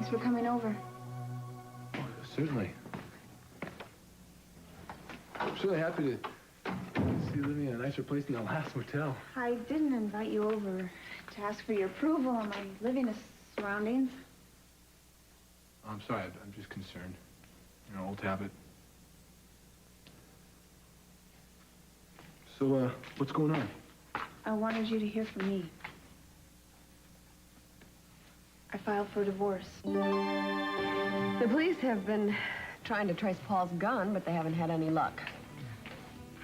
Thanks for coming over. Oh, certainly. I'm really happy to see you living in a nicer place than the last motel. I didn't invite you over to ask for your approval on my living surroundings. I'm sorry, I'm just concerned. You know, old habit. So, what's going on? I wanted you to hear from me. I filed for divorce. The police have been trying to trace Paul's gun, but they haven't had any luck.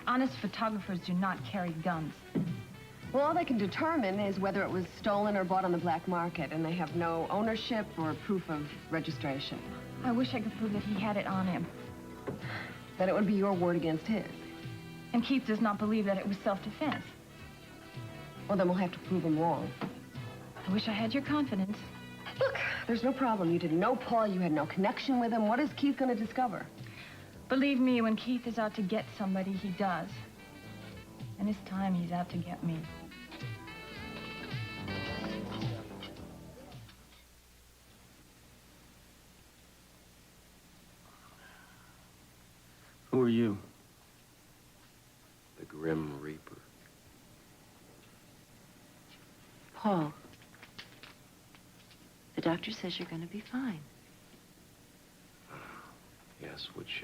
Honest photographers do not carry guns. Well, all they can determine is whether it was stolen or bought on the black market, and they have no ownership or proof of registration. I wish I could prove that he had it on him. Then it would be your word against his. And Keith does not believe that it was self-defense. Well, then we'll have to prove him wrong. I wish I had your confidence. Look, there's no problem. You didn't know Paul. You had no connection with him. What is Keith going to discover? Believe me, when Keith is out to get somebody, he does. And this time, he's out to get me. Who are you? The Grim Reaper. Paul, the doctor says you're going to be fine. Yes, which,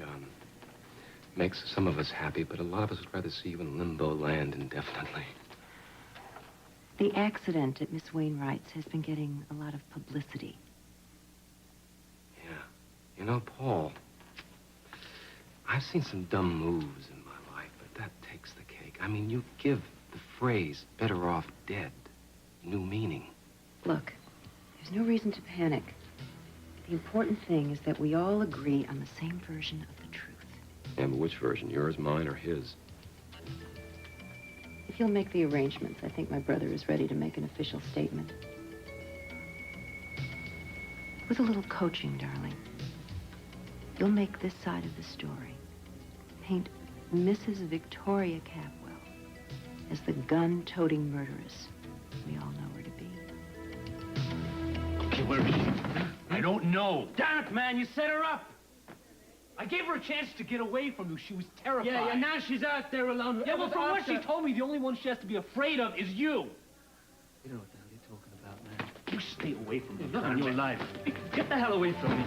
makes some of us happy, but a lot of us would rather see you in limbo land indefinitely. The accident at Miss Wainwright's has been getting a lot of publicity. Yeah. You know, Paul, I've seen some dumb moves in my life, but that takes the cake. I mean, you give the phrase, better off dead, new meaning. Look, there's no reason to panic. The important thing is that we all agree on the same version of the truth. Yeah, but which version? Yours, mine, or his? If you'll make the arrangements, I think my brother is ready to make an official statement. With a little coaching, darling, you'll make this side of the story. Paint Mrs. Victoria Capwell as the gun-toting murderess we all know her to be. Okay, where is she? I don't know. Damn it, man, you set her up. I gave her a chance to get away from you. She was terrified. Yeah, now she's out there alone. Yeah, well, from what she told me, the only one she has to be afraid of is you. You know what the hell you're talking about, man. You stay away from me. Not in your life. Get the hell away from me.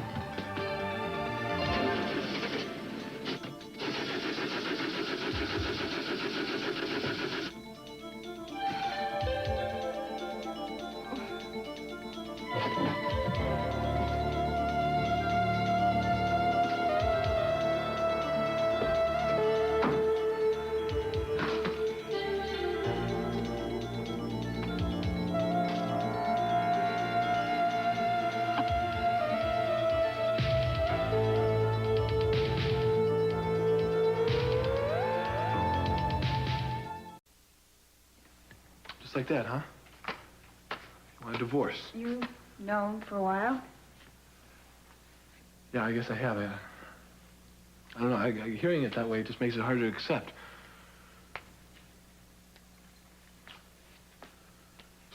Like that, huh? You want a divorce? You've known for a while? Yeah, I guess I have. I don't know. Hearing it that way just makes it harder to accept.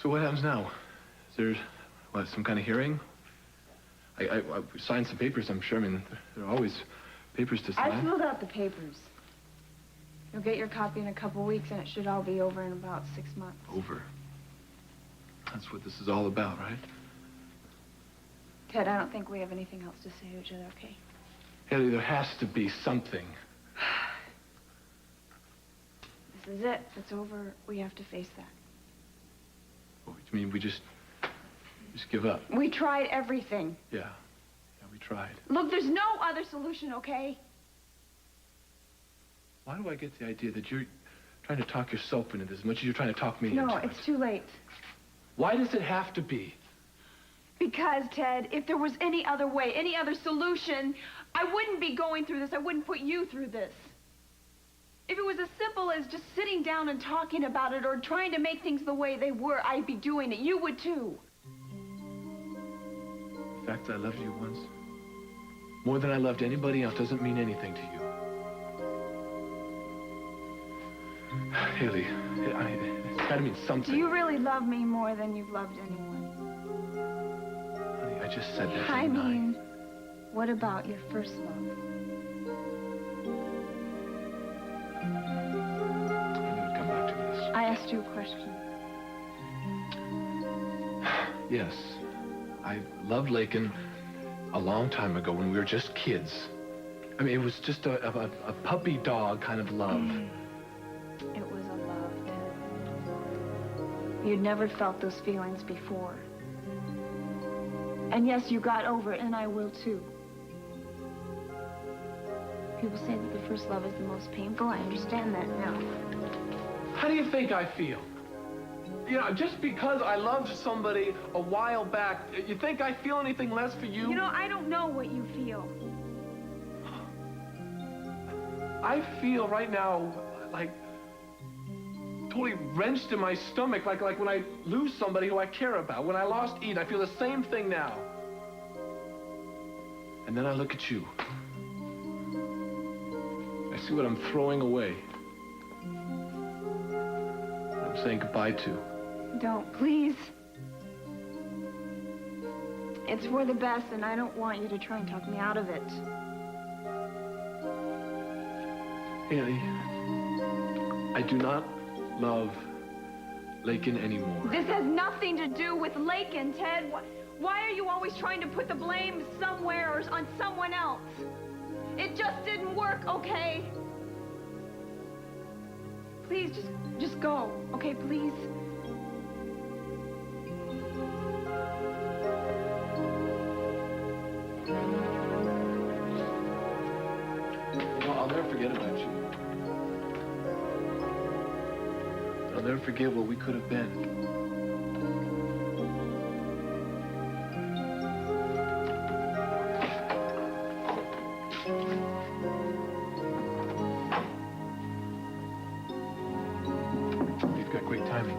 So what happens now? Is there, what, some kind of hearing? I signed some papers, I'm sure. I mean, there are always papers to sign. I filled out the papers. You'll get your copy in a couple weeks, and it should all be over in about 6 months. Over? That's what this is all about, right? Ted, I don't think we have anything else to say to each other, okay? Haley, there has to be something. This is it. It's over. We have to face that. What, you mean we just give up? We tried everything. Yeah, we tried. Look, there's no other solution, okay? Why do I get the idea that you're trying to talk yourself into this as much as you're trying to talk me into No, it? it's too late. Why does it have to be? Because, Ted, if there was any other way, any other solution, I wouldn't be going through this. I wouldn't put you through this. If it was as simple as just sitting down and talking about it or trying to make things the way they were, I'd be doing it. You would, too. The fact that I loved you once, more than I loved anybody else, doesn't mean anything to you. Haley, it's got to mean something. Do you really love me more than you've loved anyone? Honey, I just said that. I mean, what about your first love? I knew it'd come back to this. I asked you a question. Yes. I loved Lakin a long time ago when we were just kids. I mean, it was just a puppy dog kind of love. It was a love, Ted. You'd never felt those feelings before. And yes, you got over it, and I will too. People say that the first love is the most painful. I understand that now. How do you think I feel? You know, just because I loved somebody a while back, you think I feel anything less for you? You know, I don't know what you feel. I feel right now like totally wrenched in my stomach, like when I lose somebody who I care about. When I lost Eden, I feel the same thing now. And then I look at you. I see what I'm throwing away. What I'm saying goodbye to. Don't, please. It's for the best, and I don't want you to try and talk me out of it. Haley, I do not love Lakin anymore. This has nothing to do with Lakin, Ted. Why are you always trying to put the blame somewhere or on someone else? It just didn't work, okay? Please, just go, okay, please? No, I'll never forget about you. I'll never forget what we could have been. You've got great timing.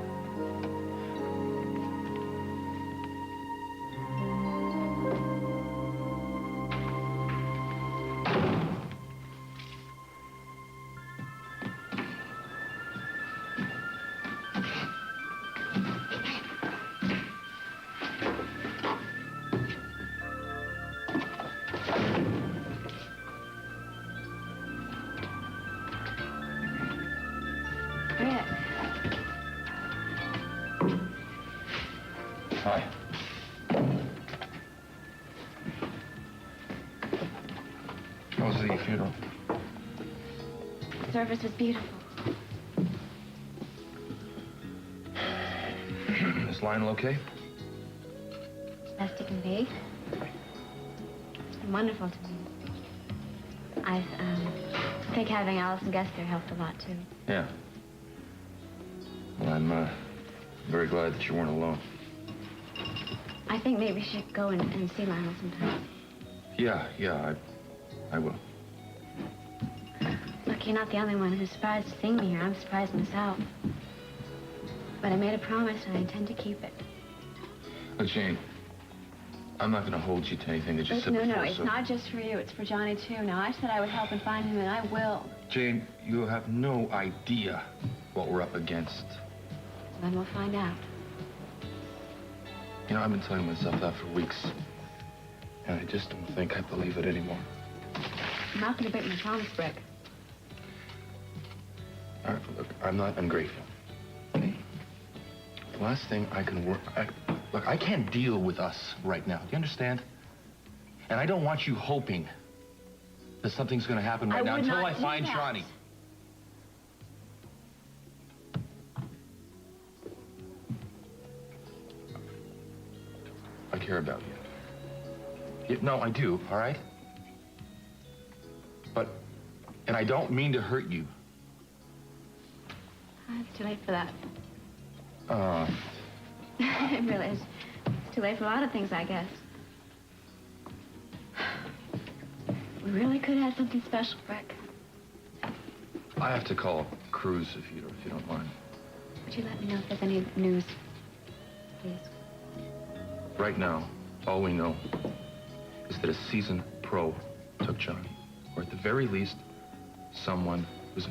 Hi. How was the funeral? The service was beautiful. Is Lionel okay? Best it can be. It's been wonderful to me. I think having Alice and Guest there helped a lot, too. Yeah. Well, I'm very glad that you weren't alone. I think maybe we should go and see Lionel sometime. Yeah, I will. Look, you're not the only one who's surprised to see me here. I'm surprised myself. But I made a promise, and I intend to keep it. Look, Jane, I'm not going to hold you to anything that you said before. No, it's not just for you. It's for Johnny, too. Now, I said I would help and find him, and I will. Jane, you have no idea what we're up against. Then we'll find out. You know, I've been telling myself that for weeks. And I just don't think I believe it anymore. I'm not going to break my promise, Brick. All right, look, I'm not ungrateful. Okay? The last thing I can work... Look, I can't deal with us right now. Do you understand? And I don't want you hoping that something's going to happen right now until I find Johnny. I care about you. No, I do, all right? But, and I don't mean to hurt you. It's too late for that. It really is. It's too late for a lot of things, I guess. We really could have something special, Brick. I have to call Cruz if you don't mind. Would you let me know if there's any news, please? Right now, all we know is that a seasoned pro took Johnny. Or at the very least, someone who's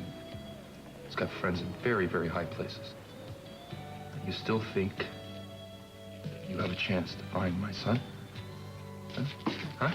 got friends in very, very high places. You still think you have a chance to find my son? Huh?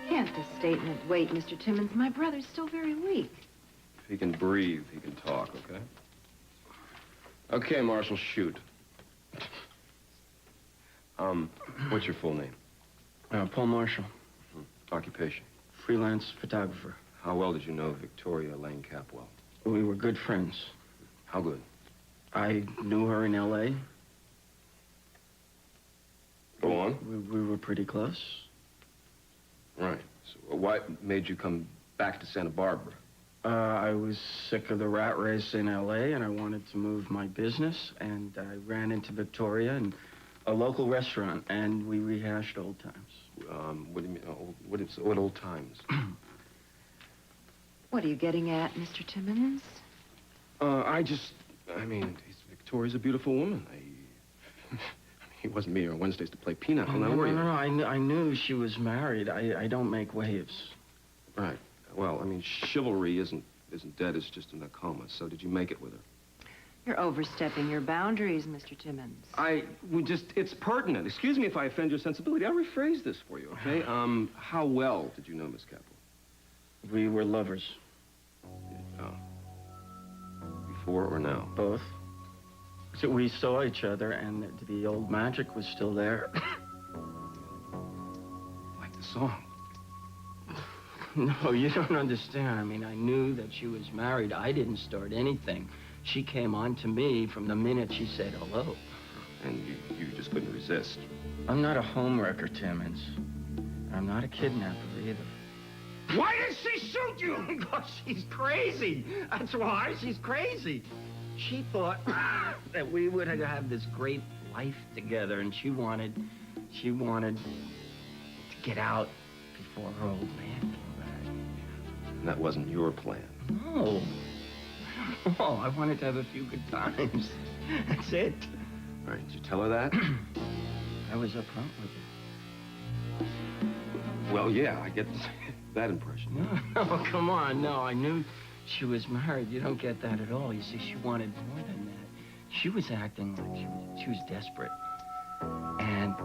Can't this statement wait, Mr. Timmons? My brother's still very weak. If he can breathe, he can talk, okay? Okay, Marshal, shoot. What's your full name? Paul Marshall, Occupation? freelance photographer. How well did you know Victoria Lane Capwell? We were good friends. How good? I knew her in L.A. Go on. We were pretty close. Right. So what made you come back to Santa Barbara? I was sick of the rat race in L.A. and I wanted to move my business, and I ran into Victoria in a local restaurant, and we rehashed old times. What do you mean? What old times? What are you getting at, Mr. Timmons? I mean, Victoria's a beautiful woman. It wasn't me or Wednesdays to play pinochle, now were you? No, I knew she was married. I don't make waves. Right. Well, I mean, chivalry isn't dead, it's just in a coma. So did you make it with her? You're overstepping your boundaries, Mr. Timmons. It's pertinent. Excuse me if I offend your sensibility. I'll rephrase this for you, okay? How well did you know Miss Capwell? We were lovers. Before or now? Both. So we saw each other, and the old magic was still there. Like the song. No, you don't understand. I mean, I knew that she was married. I didn't start anything. She came on to me from the minute she said hello. And you just couldn't resist. I'm not a homewrecker, Timmons. I'm not a kidnapper either. Why did she shoot you? Because she's crazy. That's why she's crazy. She thought that we would have this great life together, and she wanted to get out before her old man came back. And that wasn't your plan. No. Oh, I wanted to have a few good times. That's it. Right, did you tell her that? I was upfront with her. Well, yeah, I get that impression. No, come on. No, I knew she was married. You don't get that at all. You see, she wanted more than that. She was acting like she was desperate. And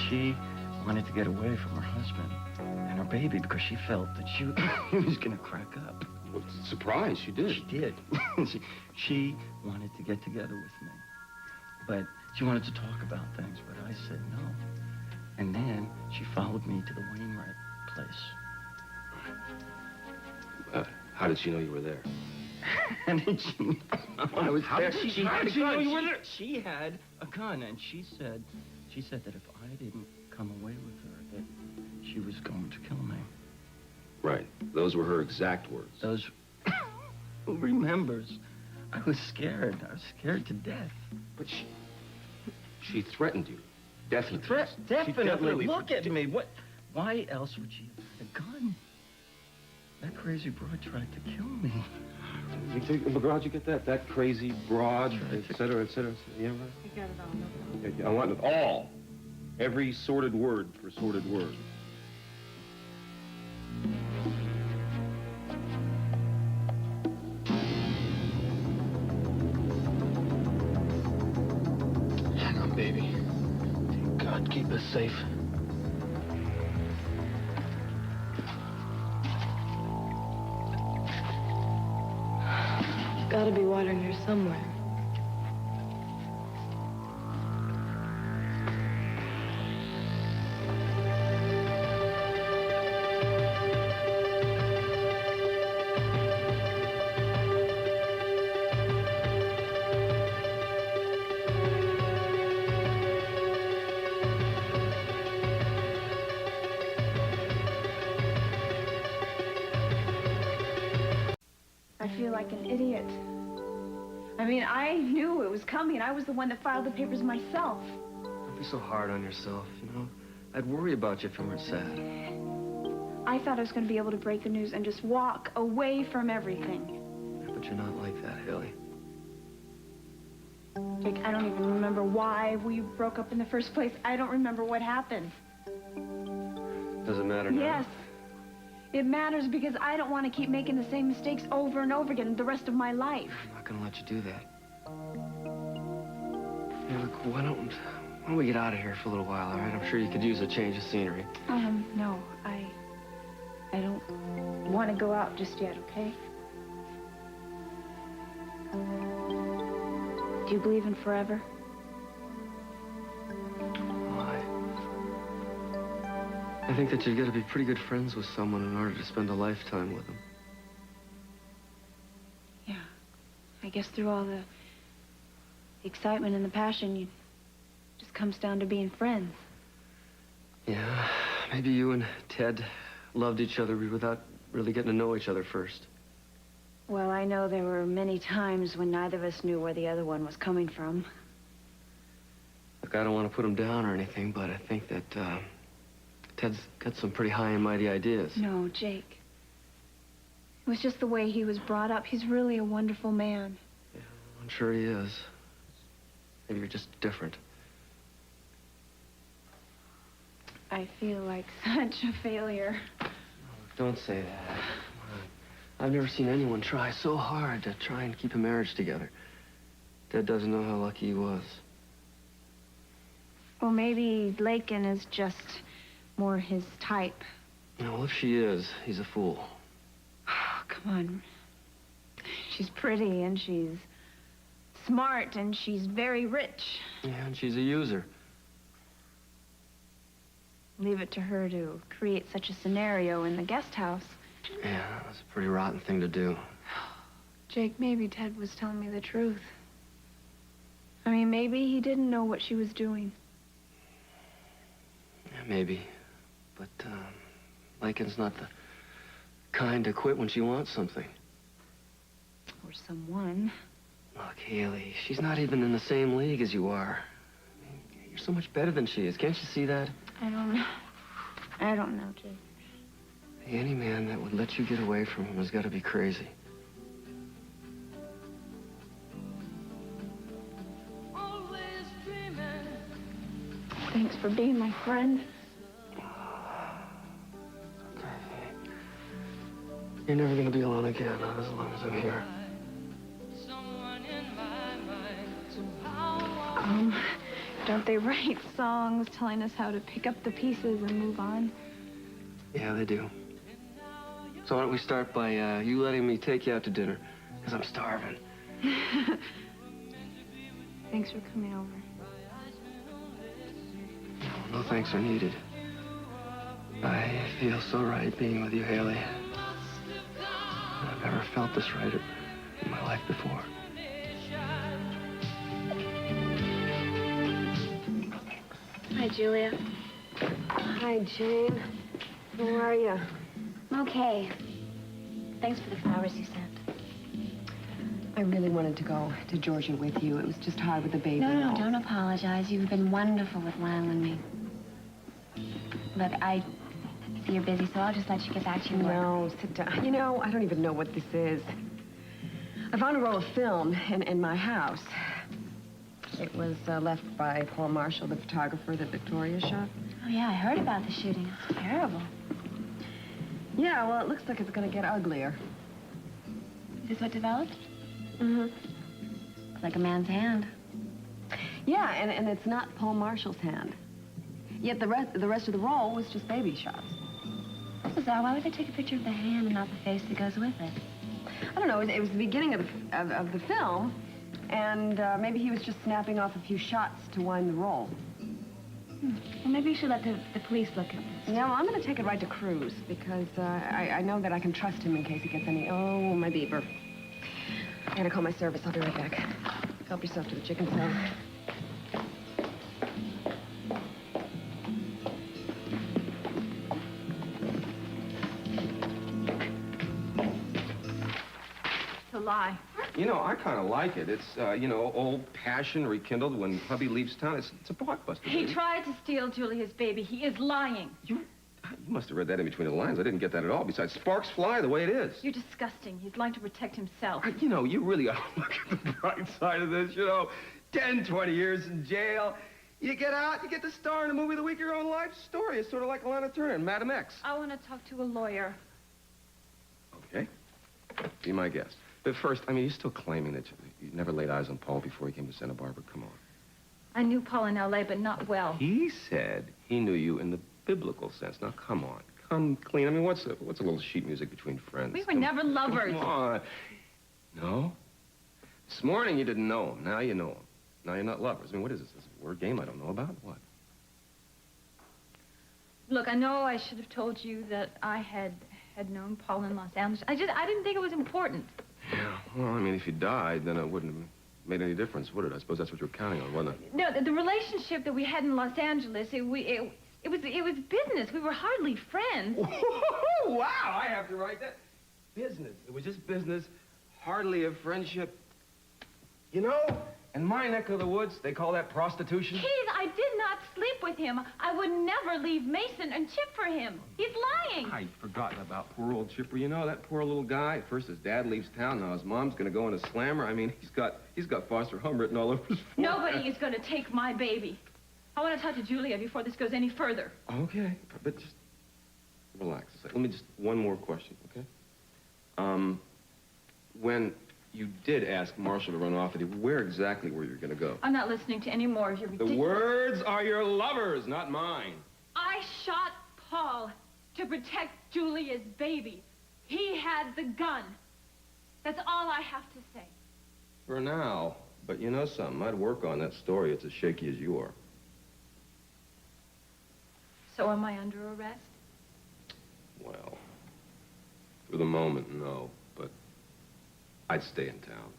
she wanted to get away from her husband and her baby because she felt that he was going to crack up. Well, surprise, she did. She did. She wanted to get together with me. But she wanted to talk about things, but I said no. And then she followed me to the Wainwright place. How did she know you were there? And then she knew I was How there. did she know you were there? She had a gun, and she said that if I didn't come away with her, that she was going to kill me. Right. Those were her exact words. Those... Who remembers? I was scared. I was scared to death. But she threatened you. Definitely. Definitely. Look at me. What? Why else would she have a gun? That crazy broad tried to kill me. McGraw, did you get that? That crazy broad, et cetera, et cetera. Yeah, right? You got it all, no problem. Yeah, I want it all. Every sordid word for sordid word. Hang on, baby. God, keep us safe. There's gotta be water in here somewhere. feel like an idiot. I mean, I knew it was coming. I was the one that filed the papers myself. Don't be so hard on yourself, you know? I'd worry about you if you weren't sad. I thought I was going to be able to break the news and just walk away from everything. Yeah, but you're not like that, Haley. Jake, I don't even remember why we broke up in the first place. I don't remember what happened. Does it matter now? Yes. It matters because I don't want to keep making the same mistakes over and over again the rest of my life. I'm not gonna let you do that. Hey, look, why don't we get out of here for a little while, all right? I'm sure you could use a change of scenery. No, I don't want to go out just yet, okay? Do you believe in forever? I think that you've got to be pretty good friends with someone in order to spend a lifetime with them. Yeah. I guess through all the excitement and the passion, it just comes down to being friends. Yeah, maybe you and Ted loved each other without really getting to know each other first. Well, I know there were many times when neither of us knew where the other one was coming from. Look, I don't want to put him down or anything, but I think that, Ted's got some pretty high and mighty ideas. No, Jake. It was just the way he was brought up. He's really a wonderful man. Yeah, I'm sure he is. Maybe you're just different. I feel like such a failure. Don't say that. Come on. I've never seen anyone try so hard to try and keep a marriage together. Ted doesn't know how lucky he was. Well, maybe Lakin is just more his type. Well, if she is, he's a fool. Oh, come on. She's pretty, and she's smart, and she's very rich. Yeah, and she's a user. Leave it to her to create such a scenario in the guest house. Yeah, that's a pretty rotten thing to do. Jake, maybe Ted was telling me the truth. I mean, maybe he didn't know what she was doing. Yeah, maybe. But, Lakin's not the kind to quit when she wants something. Or someone. Look, Haley, she's not even in the same league as you are. I mean, you're so much better than she is. Can't you see that? I don't know. I don't know, Jake. Hey, any man that would let you get away from him has got to be crazy. Thanks for being my friend. You're never going to be alone again, not as long as I'm here. Don't they write songs telling us how to pick up the pieces and move on? Yeah, they do. So why don't we start by you letting me take you out to dinner? Because I'm starving. Thanks for coming over. No thanks are needed. I feel so right being with you, Haley. I've never felt this right in my life before. Hi, Julia. Hi, Jane. How are you? Okay. Thanks for the flowers you sent. I really wanted to go to Georgia with you. It was just hard with the baby. No, don't apologize. You've been wonderful with Lyle and me. Look, I see you're busy, so I'll just let you get back to your work. No, sit down. You know, I don't even know what this is. I found a roll of film in my house. It was left by Paul Marshall, the photographer that Victoria shot. Oh, yeah, I heard about the shooting. It's terrible. Yeah, well, it looks like it's going to get uglier. Is this what developed? Mm-hmm. It's like a man's hand. Yeah, and it's not Paul Marshall's hand. Yet the rest of the roll was just baby shots. That's bizarre. Why would they take a picture of the hand and not the face that goes with it? I don't know. It was the beginning of the film, and maybe he was just snapping off a few shots to wind the roll. Well, maybe you should let the police look at this. No, I'm going to take it right to Cruz, because I know that I can trust him in case he gets any... Oh, my beaver. I gotta call my service. I'll be right back. Help yourself to the chicken salad. to lie. You know, I kind of like it. It's, you know, old passion rekindled when hubby leaves town. It's a blockbuster. He baby. tried to steal Julia's baby. He is lying. You must have read that in between the lines. I didn't get that at all. Besides, sparks fly the way it is. You're disgusting. He's lying to protect himself. You know, you really ought to look at the bright side of this, you know. 10, 20 years in jail. You get out, you get to star in a movie of the week of your own life story. It's sort of like Alana Turner and Madam X. I want to talk to a lawyer. Okay. Be my guest. But first, I mean, you're still claiming that you never laid eyes on Paul before he came to Santa Barbara. Come on. I knew Paul in L.A., but not well. He said he knew you in the biblical sense. Now, come on. Come clean. I mean, what's a little sheet music between friends? We were never lovers. Come on. No? This morning you didn't know him. Now you know him. Now you're not lovers. I mean, what is this? This a word game I don't know about? What? Look, I know I should have told you that I had known Paul in Los Angeles. I didn't think it was important. Yeah, well, I mean, if you died, then it wouldn't have made any difference, would it? I suppose that's what you were counting on, wasn't it? No, the relationship that we had in Los Angeles, it was business. We were hardly friends. Wow, I have to write that. Business. It was just business, hardly a friendship. You know, in my neck of the woods, they call that prostitution. Keith, I did not sleep with him. I would never leave Mason and Chip for him. He's lying. I'd forgotten about poor old Chipper. You know, that poor little guy. First his dad leaves town, now his mom's gonna go in a slammer. I mean, he's got Foster Home written all over his forehead. Nobody is gonna take my baby. I want to talk to Julia before this goes any further. Okay, but just relax a second. Let me just, one more question, okay? When you did ask Marshall to run off with you, where exactly were you gonna go? I'm not listening to any more of your ridiculous... The words are your lovers, not mine. I shot Paul to protect Julia's baby. He had the gun. That's all I have to say. For now. But you know something, I'd work on that story. It's as shaky as you are. So am I under arrest? Well, for the moment, no. But I'd stay in town.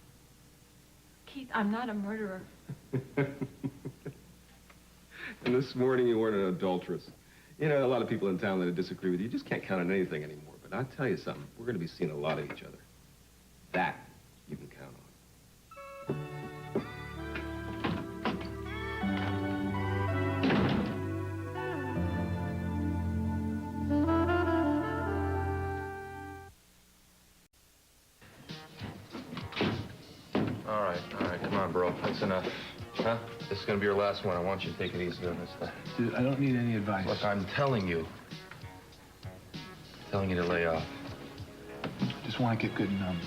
Keith, I'm not a murderer. And this morning you weren't an adulteress. You know, a lot of people in town that disagree with you. You just can't count on anything anymore. But I'll tell you something. We're going to be seeing a lot of each other. That you can count on. All right, come on, bro. That's enough. Huh? This is gonna be your last one. I want you to take it easy on this stuff. Dude, I don't need any advice. Look, I'm telling you. Telling you to lay off. Just want to get good and numb.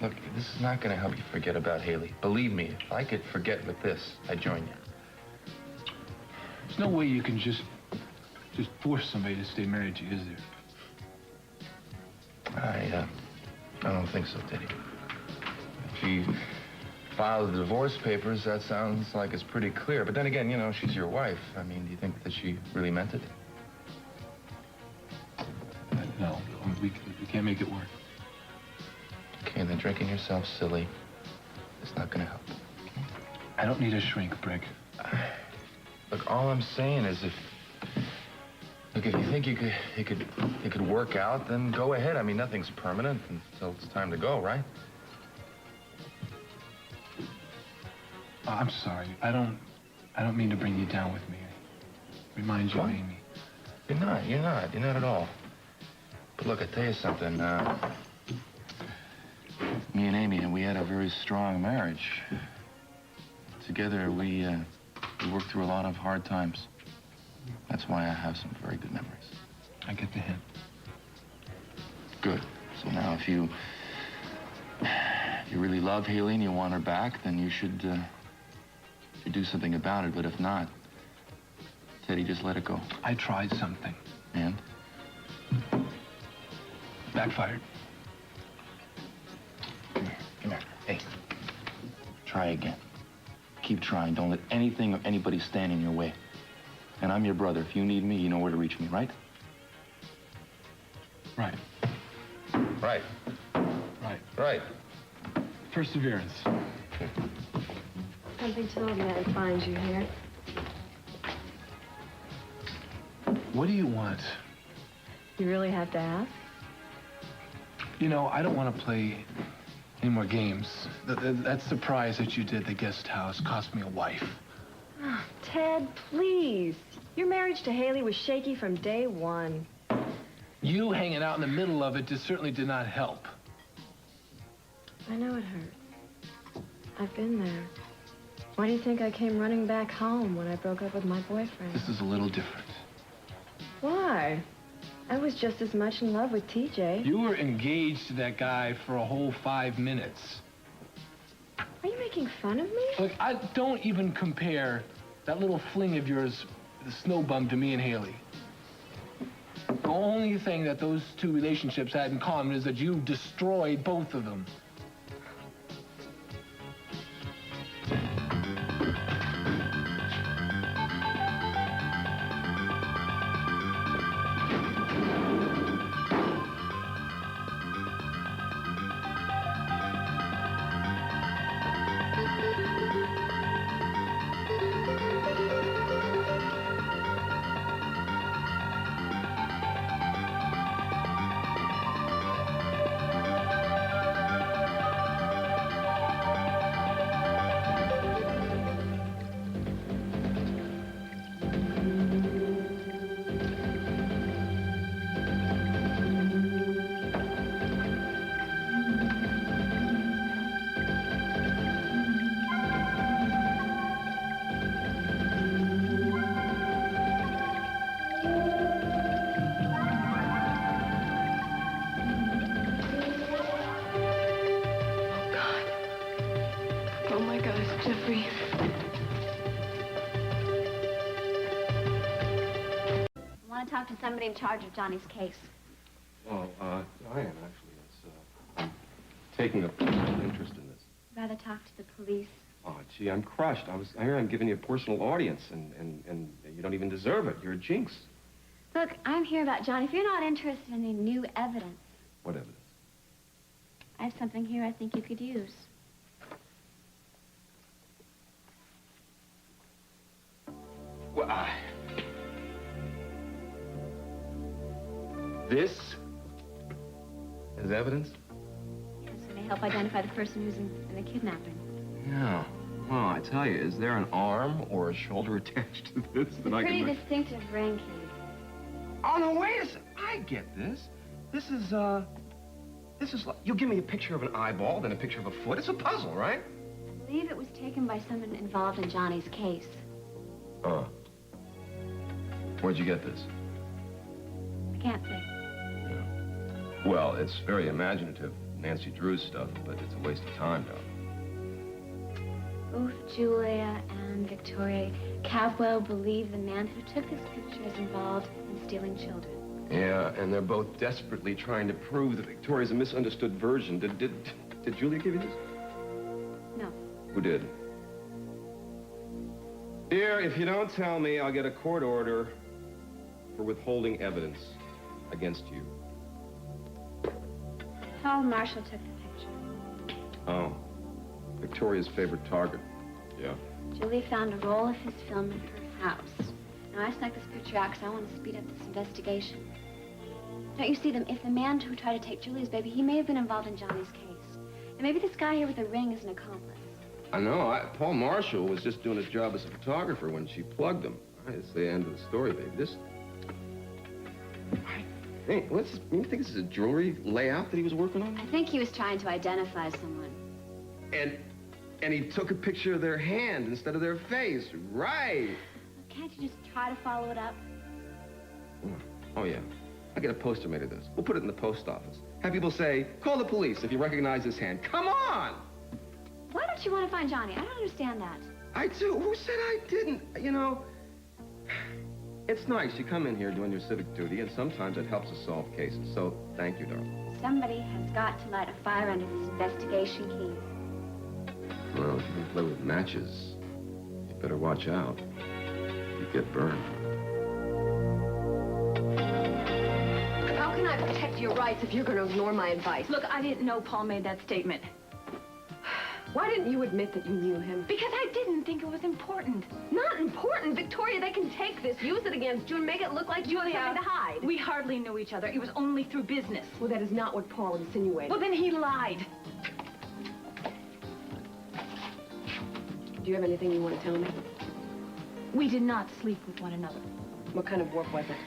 Look, this is not gonna help you forget about Haley. Believe me, if I could forget with this, I'd join you. There's no way you can just force somebody to stay married to you, is there? I don't think so, Teddy. If she filed the divorce papers, that sounds like it's pretty clear. But then again, you know, she's your wife. I mean, do you think that she really meant it? No, we can't make it work. Okay, then drinking yourself silly is not gonna help. I don't need a shrink, Brick. Look, all I'm saying is if you think it could work out, then go ahead. I mean, nothing's permanent until it's time to go, right? I'm sorry. I don't mean to bring you down with me. Remind you of Amy. You're not at all. But look, I tell you something. Me and Amy, we had a very strong marriage. Together, we worked through a lot of hard times. That's why I have some very good memories. I get the hint. Good. So now, if you really love Haley and you want her back, then you should do something about it. But if not, Teddy, just let it go. I tried something. And? Backfired. Come here. Hey. Try again. Keep trying. Don't let anything or anybody stand in your way. And I'm your brother. If you need me, you know where to reach me, right? Right. Right. Right. Right. Perseverance. Something told me I'd find you here. What do you want? You really have to ask? You know, I don't want to play any more games. That surprise that you did at the guest house cost me a wife. Oh, Ted, please. Your marriage to Haley was shaky from day one. You hanging out in the middle of it certainly did not help. I know it hurt. I've been there. Why do you think I came running back home when I broke up with my boyfriend? This is a little different. Why? I was just as much in love with TJ. You were engaged to that guy for a whole 5 minutes. Are you making fun of me? Look, I don't even compare that little fling of yours, the snow bum, to me and Haley. The only thing that those two relationships had in common is that you destroyed both of them. Jeffrey. I want to talk to somebody in charge of Johnny's case. Well, I am actually. I'm taking a personal interest in this. Rather talk to the police. Oh, gee, I'm crushed. I hear I'm giving you a personal audience, and you don't even deserve it. You're a jinx. Look, I'm here about Johnny. If you're not interested in any new evidence. What evidence? I have something here I think you could use. Well, this is evidence? Yes, it may help identify the person who's in the kidnapping. Yeah. Well, I tell you, is there an arm or a shoulder attached to this that I Pretty can... distinctive ring key. Oh, no, wait a second. I get this. This is like... You give me a picture of an eyeball, then a picture of a foot. It's a puzzle, right? I believe it was taken by someone involved in Johnny's case. Oh. Where'd you get this? I can't say. Yeah. Well, it's very imaginative, Nancy Drew's stuff, but it's a waste of time, though. Both Julia and Victoria Cavwell believe the man who took this picture is involved in stealing children. Yeah, and they're both desperately trying to prove that Victoria's a misunderstood version. Did Julia give you this? No. Who did? Dear, if you don't tell me, I'll get a court order for withholding evidence against you. Paul Marshall took the picture. Oh. Victoria's favorite target. Yeah. Julie found a roll of his film in her house. Now, I snuck this picture out because I want to speed up this investigation. Don't you see, if the man who tried to take Julie's baby, he may have been involved in Johnny's case. And maybe this guy here with the ring is an accomplice. I know. Paul Marshall was just doing his job as a photographer when she plugged him. It's the end of the story, baby. Hey, you think this is a jewelry layout that he was working on? I think he was trying to identify someone. And he took a picture of their hand instead of their face. Right. Can't you just try to follow it up? Oh, yeah. I'll get a poster made of this. We'll put it in the post office. Have people say, call the police if you recognize this hand. Come on! Why don't you want to find Johnny? I don't understand that. I do. Who said I didn't? You know, it's nice. You come in here doing your civic duty, and sometimes it helps us solve cases. So, thank you, darling. Somebody has got to light a fire under this investigation key. Well, if you can play with matches, you better watch out. You get burned. How can I protect your rights if you're going to ignore my advice? Look, I didn't know Paul made that statement. Why didn't you admit that you knew him? Because I didn't think it was important. Not important. Victoria, they can take this, use it against you, and make it look like you have something to hide. We hardly knew each other. It was only through business. Well, that is not what Paul insinuated. Well, then he lied. Do you have anything you want to tell me? We did not sleep with one another. What kind of work was it?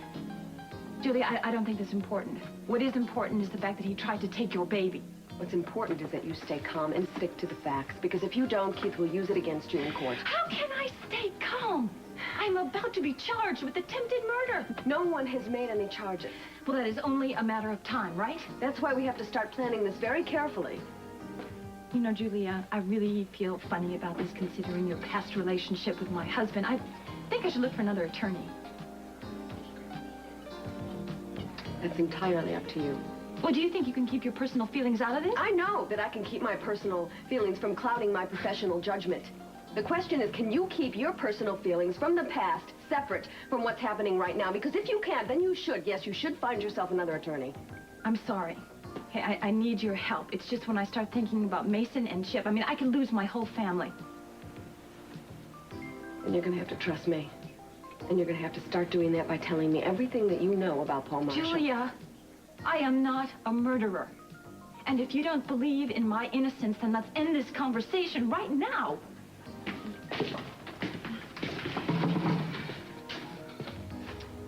Julie, I don't think that's important. What is important is the fact that he tried to take your baby. What's important is that you stay calm and stick to the facts, because if you don't, Keith will use it against you in court. How can I stay calm? I'm about to be charged with attempted murder. No one has made any charges. Well, that is only a matter of time, right? That's why we have to start planning this very carefully. You know, Julia, I really feel funny about this, considering your past relationship with my husband. I think I should look for another attorney. That's entirely up to you. Well, do you think you can keep your personal feelings out of this? I know that I can keep my personal feelings from clouding my professional judgment. The question is, can you keep your personal feelings from the past separate from what's happening right now? Because if you can't, then you should. Yes, you should find yourself another attorney. I'm sorry. Hey, I need your help. It's just when I start thinking about Mason and Chip, I mean, I could lose my whole family. And you're going to have to trust me. And you're going to have to start doing that by telling me everything that you know about Paul Marshall. Julia, I am not a murderer. And if you don't believe in my innocence, then let's end this conversation right now.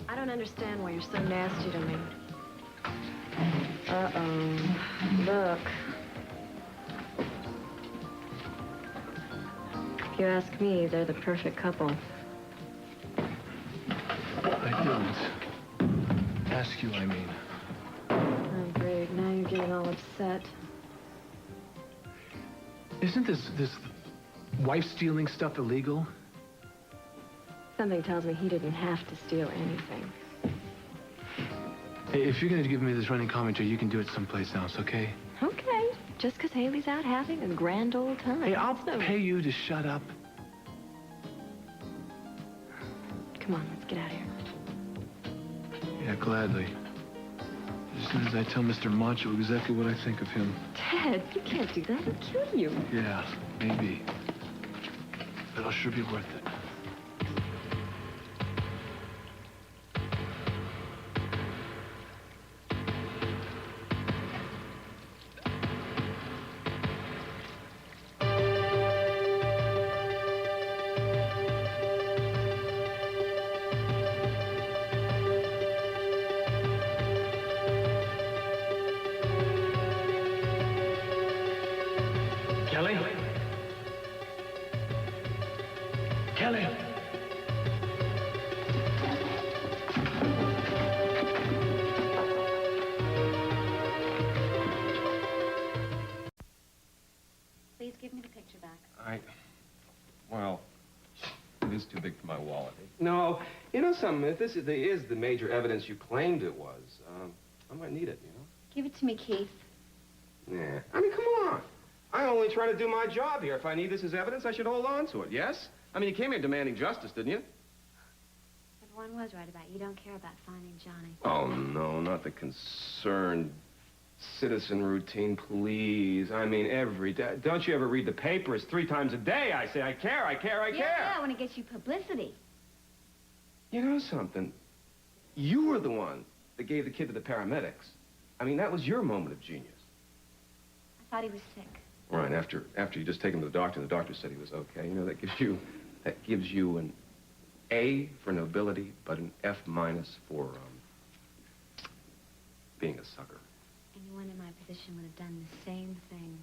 I don't understand why you're so nasty to me. Uh-oh. Look. If you ask me, they're the perfect couple. I didn't ask you, I mean. Oh, great. Now you're getting all upset. Isn't this wife-stealing stuff illegal? Something tells me he didn't have to steal anything. Hey, if you're going to give me this running commentary, you can do it someplace else, okay? Okay. Just because Haley's out having a grand old time. Hey, I'll pay you to shut up. Come on, let's get out of here. Yeah, gladly. As soon as I tell Mr. Macho exactly what I think of him. Ted, you can't do that. He'll kill you. Yeah, maybe. But it'll sure be worth it. Kelly? Kelly! Please give me the picture back. Well, it is too big for my wallet. No, you know something, if this is the major evidence you claimed it was, I might need it, you know? Give it to me, Keith. Yeah, I mean, come on. I'm only trying to do my job here. If I need this as evidence, I should hold on to it, yes? I mean, you came here demanding justice, didn't you? Everyone was right about you. You don't care about finding Johnny. Oh, no, not the concerned citizen routine, please. I mean, every day. Don't you ever read the papers 3 times a day? I say, I care, I care, I care. Yeah, when it gets you publicity. You know something? You were the one that gave the kid to the paramedics. I mean, that was your moment of genius. I thought he was sick. Right, after you just take him to the doctor, and the doctor said he was okay. You know, that gives you an A for nobility, but an F- for, being a sucker. Anyone in my position would have done the same thing.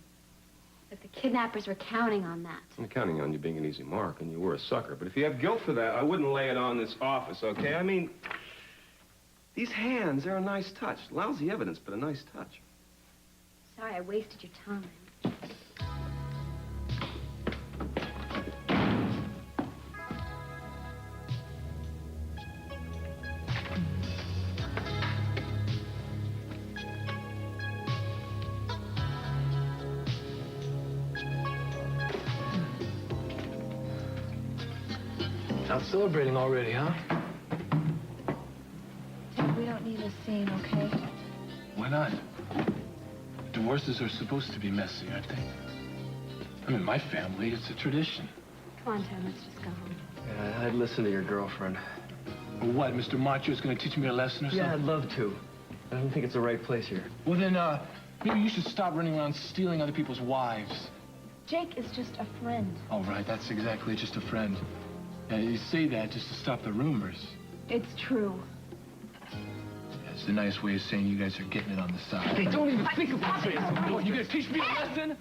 But the kidnappers were counting on that. I'm counting on you being an easy mark, and you were a sucker. But if you have guilt for that, I wouldn't lay it on this office, okay? I mean, these hands, they're a nice touch. Lousy evidence, but a nice touch. Sorry I wasted your time. Out celebrating already, huh? We don't need a scene, okay? Why not? Divorces are supposed to be messy, aren't they? I mean, my family, it's a tradition. Come on, Ted, let's just go home. Yeah, I'd listen to your girlfriend. Well, what, Mr. Macho's gonna teach me a lesson or something? Yeah, I'd love to. I don't think it's the right place here. Well, then, maybe you should stop running around stealing other people's wives. Jake is just a friend. Oh, right, that's exactly, just a friend. You say that just to stop the rumors. It's true. It's a nice way of saying you guys are getting it on the side. Hey, don't even think about it. What, you gonna teach me a lesson?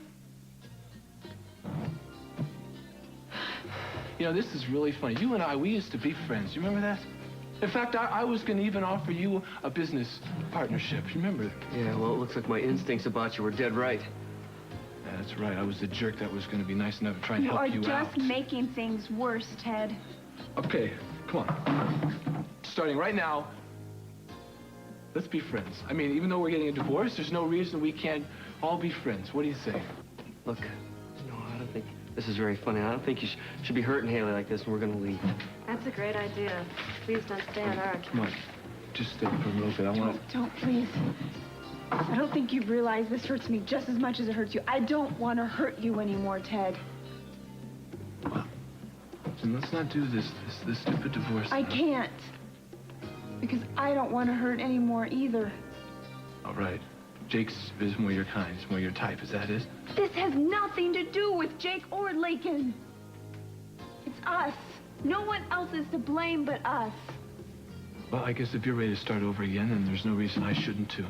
You know, this is really funny. You and I, we used to be friends. You remember that? In fact, I was going to even offer you a business partnership. You remember? Yeah, well, it looks like my instincts about you were dead right. Yeah, that's right. I was the jerk that was going to be nice enough to try and You help are you out. just making things worse, Ted. Okay, come on. Starting right now, let's be friends. I mean, even though we're getting a divorce, there's no reason we can't all be friends. What do you say? Look, no, I don't think this is very funny. I don't think you should be hurting Haley like this, and we're going to leave. That's a great idea. Please don't stay on our Come on. Just stay for a little bit. I want to... Don't, please. I don't think you realize this hurts me just as much as it hurts you. I don't want to hurt you anymore, Ted. Well, then let's not do this stupid divorce. I can't. Because I don't want to hurt anymore either. All right. Jake's is more your kind. He's more your type. Is that it? This has nothing to do with Jake or Lincoln. It's us. No one else is to blame but us. Well, I guess if you're ready to start over again, then there's no reason I shouldn't too.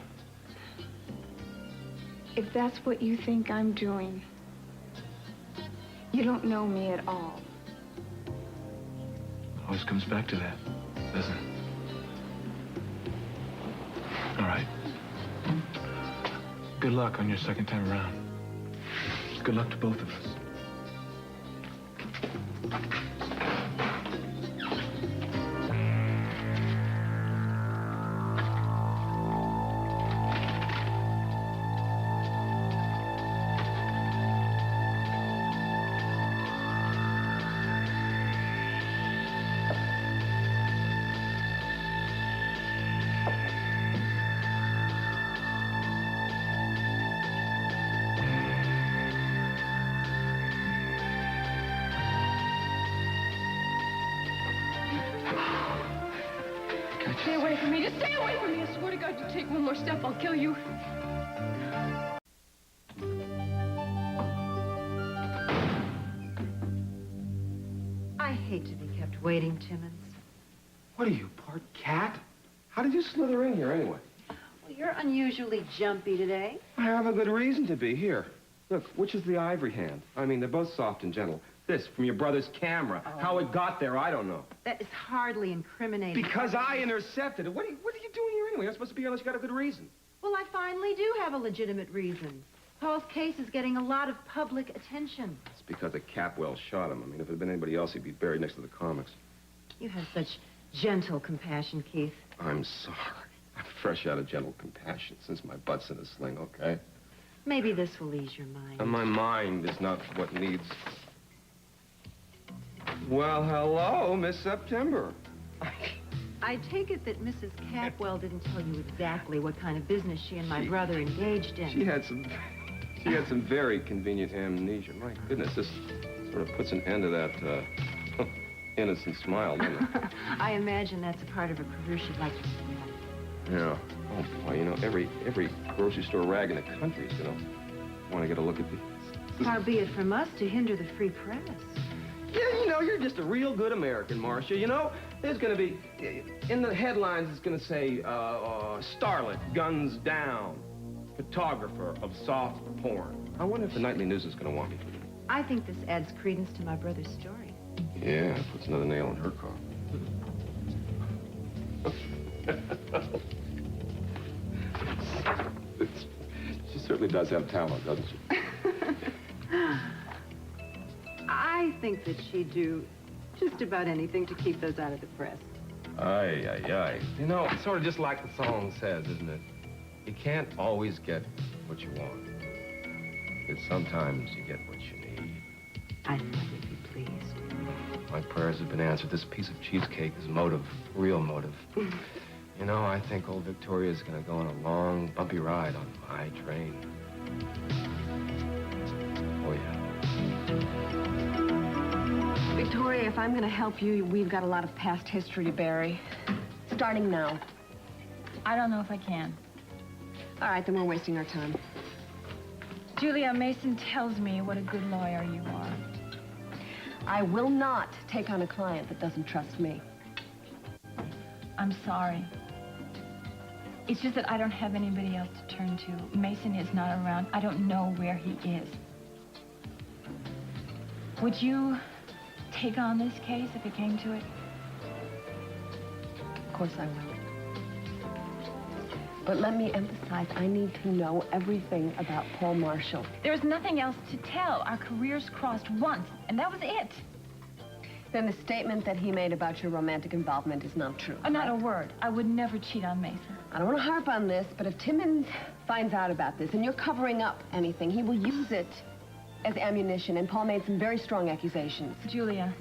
If that's what you think I'm doing, you don't know me at all. It always comes back to that, doesn't it? All right. Good luck on your second time around. Good luck to both of us. Stay away from me. Just stay away from me. I swear to God, you take one more step, I'll kill you. I hate to be kept waiting, Timmons. What are you, part cat? How did you slither in here anyway? Well, you're unusually jumpy today. I have a good reason to be here. Look, which is the ivory hand? I mean, they're both soft and gentle. This, from your brother's camera. Oh. How it got there, I don't know. That is hardly incriminating. Because I intercepted it. What are you doing here anyway? You're not supposed to be here unless you got a good reason. Well, I finally do have a legitimate reason. Paul's case is getting a lot of public attention. It's because of Capwell shot him. I mean, if it had been anybody else, he'd be buried next to the comics. You have such gentle compassion, Keith. I'm sorry. I'm fresh out of gentle compassion since my butt's in a sling, okay? Maybe this will ease your mind. And my mind is not what needs... Well, hello, Miss September. I take it that Mrs. Capwell didn't tell you exactly what kind of business she and my brother engaged in. She had some very convenient amnesia. My goodness, this sort of puts an end to that innocent smile, doesn't it? I imagine that's a part of her career she'd like to forget. Yeah. Oh, boy, you know, every grocery store rag in the country is going to want to get a look at this. Far be it from us to hinder the free press. Yeah, you know, you're just a real good American, Marcia. You know, there's going to be, in the headlines, it's going to say, starlet guns down, photographer of soft porn. I wonder if the nightly news is going to want me for that. I think this adds credence to my brother's story. Yeah, it puts another nail in her coffin. She certainly does have talent, doesn't she? I think that she'd do just about anything to keep those out of the press. Aye, aye, aye. You know, it's sort of just like the song says, isn't it? You can't always get what you want. But sometimes you get what you need. I thought you'd be pleased. My prayers have been answered. This piece of cheesecake is motive, real motive. You know, I think old Victoria's gonna go on a long, bumpy ride on my train. Oh, yeah. Victoria, if I'm going to help you, we've got a lot of past history to bury. Starting now. I don't know if I can. All right, then we're wasting our time. Julia, Mason tells me what a good lawyer you are. I will not take on a client that doesn't trust me. I'm sorry. It's just that I don't have anybody else to turn to. Mason is not around. I don't know where he is. Would you take on this case if it came to it? Of course I will. But let me emphasize, I need to know everything about Paul Marshall. There's nothing else to tell. Our careers crossed once, and that was it. Then the statement that he made about your romantic involvement is not true. Not a word. I would never cheat on Mason. I don't want to harp on this, but if Timmons finds out about this and you're covering up anything, he will use it as ammunition, and Paul made some very strong accusations. Julia,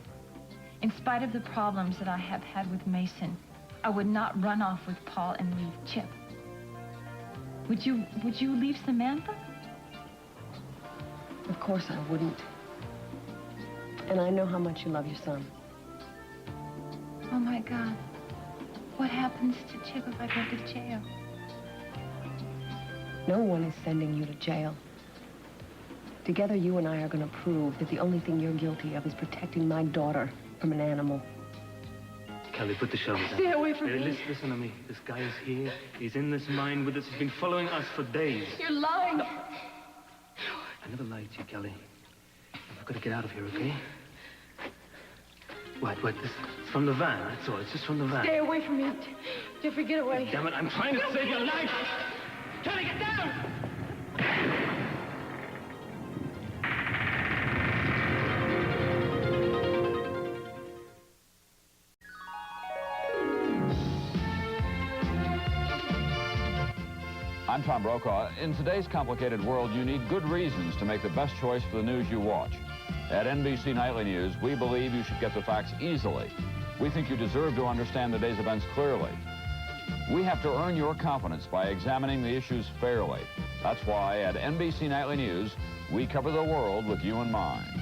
in spite of the problems that I have had with Mason, I would not run off with Paul and leave Chip. Would you leave Samantha? Of course I wouldn't. And I know how much you love your son. Oh, my God. What happens to Chip if I go to jail? No one is sending you to jail. Together, you and I are going to prove that the only thing you're guilty of is protecting my daughter from an animal. Kelly, put the shovel down. Stay away from me. Listen to me. This guy is here. He's in this mine with us. He's been following us for days. You're lying. No. I never lied to you, Kelly. I've got to get out of here, okay? Wait. It's from the van, that's all. It's just from the van. Stay away from me. Jeffrey, get away. Damn it, I'm trying to save your life! Kelly, get down! I'm Tom Brokaw. In today's complicated world, you need good reasons to make the best choice for the news you watch. At NBC Nightly News, we believe you should get the facts easily. We think you deserve to understand the day's events clearly. We have to earn your confidence by examining the issues fairly. That's why at NBC Nightly News, we cover the world with you in mind.